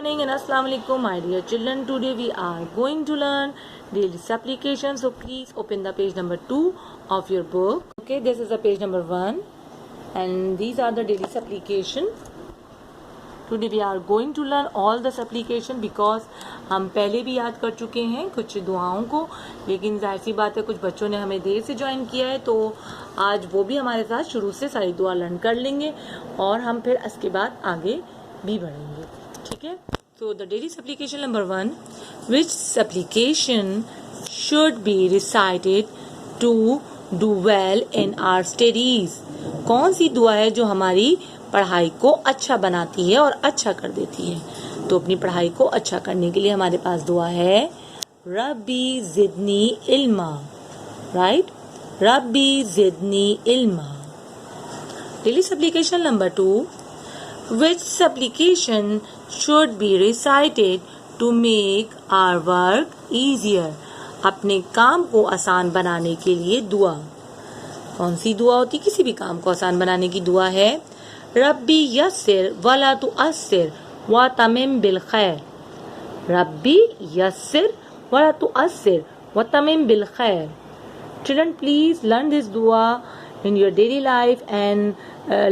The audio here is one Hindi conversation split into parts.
morning and assalamu alaikum my dear children. Today we are going to learn daily supplication. So please open the page number 2 of your book. Okay, this is the page number 1 and these are the daily supplication. Today we are going to learn all the supplication because हम पहले भी याद कर चुके हैं कुछ दुआओं को, लेकिन जाहिर सी बात है कुछ बच्चों ने हमें देर से ज्वाइन किया है, तो आज वो भी हमारे साथ शुरू से सारी दुआ लर्न कर लेंगे और हम फिर इसके बाद आगे भी बढ़ेंगे. ठीक है. So the daily supplication number 1, which supplication should be recited to do well in our studies? कौन सी दुआ है जो हमारी पढ़ाई को अच्छा बनाती है और अच्छा कर देती है? तो अपनी पढ़ाई को अच्छा करने के लिए हमारे पास दुआ है रब्बी ज़िदनी इल्मा. राइट, रब्बी ज़िदनी इल्मा. Daily supplication number 2, which supplication should be recited to make our work easier? अपने काम को आसान बनाने के लिए दुआ. कौन सी दुआ होती? किसी भी काम को आसान बनाने की दुआ है रब्बी यस्सिर वला तुअस्सिर व तमिम बिल खैर. रब्बी यस्सिर वला तुअस्सिर व तमिम बिल खैर. Children, please learn this dua in your daily life and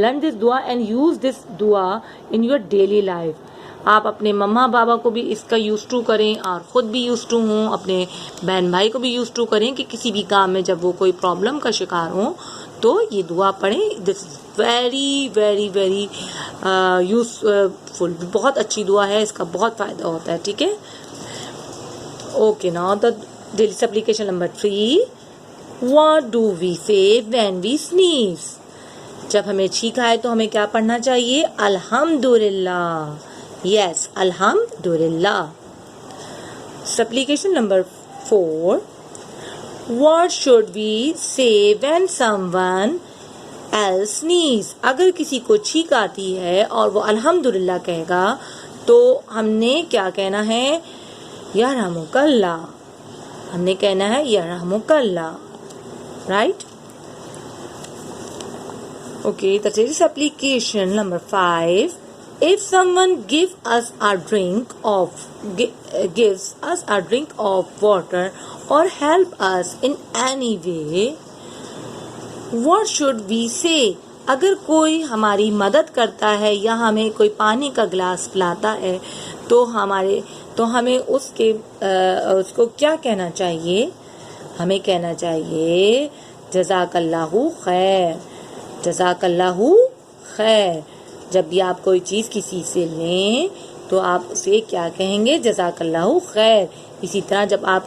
learn this dua and use this dua in your daily life. आप अपने मम्मा बाबा को भी इसका यूज टू करें और ख़ुद भी यूज टू हों, अपने बहन भाई को भी यूज टू करें कि किसी भी काम में जब वो कोई प्रॉब्लम का शिकार हो तो ये दुआ पढ़ें. This is very very very useful. बहुत अच्छी दुआ है, इसका बहुत फ़ायदा होता है. ठीक है. Okay, now the daily supplication number 3, What do we say when we sneeze? जब हमें छींक आए तो हमें क्या पढ़ना चाहिए? अल्हम्दुलिल्लाह. यस, अल्हम्दुलिल्लाह. Supplication number 4, What should we say when someone else sneeze? अगर किसी को छींक आती है और वो अल्हम्दुलिल्लाह कहेगा तो हमने क्या कहना है? यरहमुकल्लाह. हमने कहना है यरहमुकल्लाह. Right? Okay, the daily supplication number 5. If someone gives us a drink of water or help us in any way, what should we say? अगर कोई हमारी मदद करता है या हमें कोई पानी का गिलास पिलाता है तो हमें उसको क्या कहना चाहिए? हमें कहना चाहिए जज़ाकल्लाहु खैर. जज़ाकल्लाहु खैर. जब भी आप कोई चीज़ किसी से लें तो आप उसे क्या कहेंगे? जज़ाकल्लाहु खैर. इसी तरह जब आप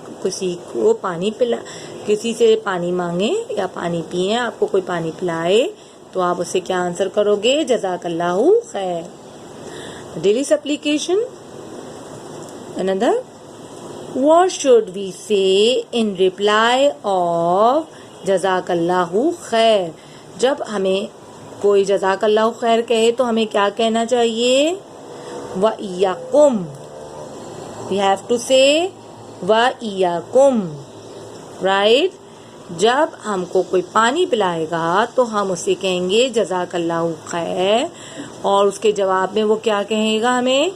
किसी से पानी मांगे या पानी पिए, आपको कोई पानी पिलाए तो आप उससे क्या आंसर करोगे? जज़ाकल्लाहु खैर. Daily supplication another, What should we say in reply of जज़ाकल्लाहु खैर? जब हमें कोई जज़ाकल्लाहु खैर कहे तो हमें क्या कहना चाहिए? व इय्याकुम. We have to say व इय्याकुम. राइट. जब हमको कोई पानी पिलाएगा तो हम उसे कहेंगे जज़ाकल्लाहु खैर और उसके जवाब में वो क्या कहेगा हमें?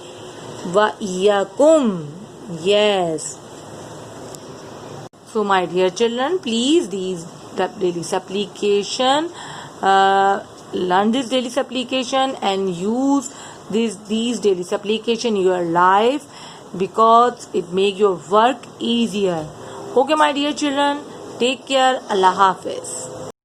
व इय्याकुम. Yes. So my dear children, please these daily supplication, learn this daily supplication and use these daily supplication in your life because it make your work easier. Okay my dear children, take care. Allah Hafiz.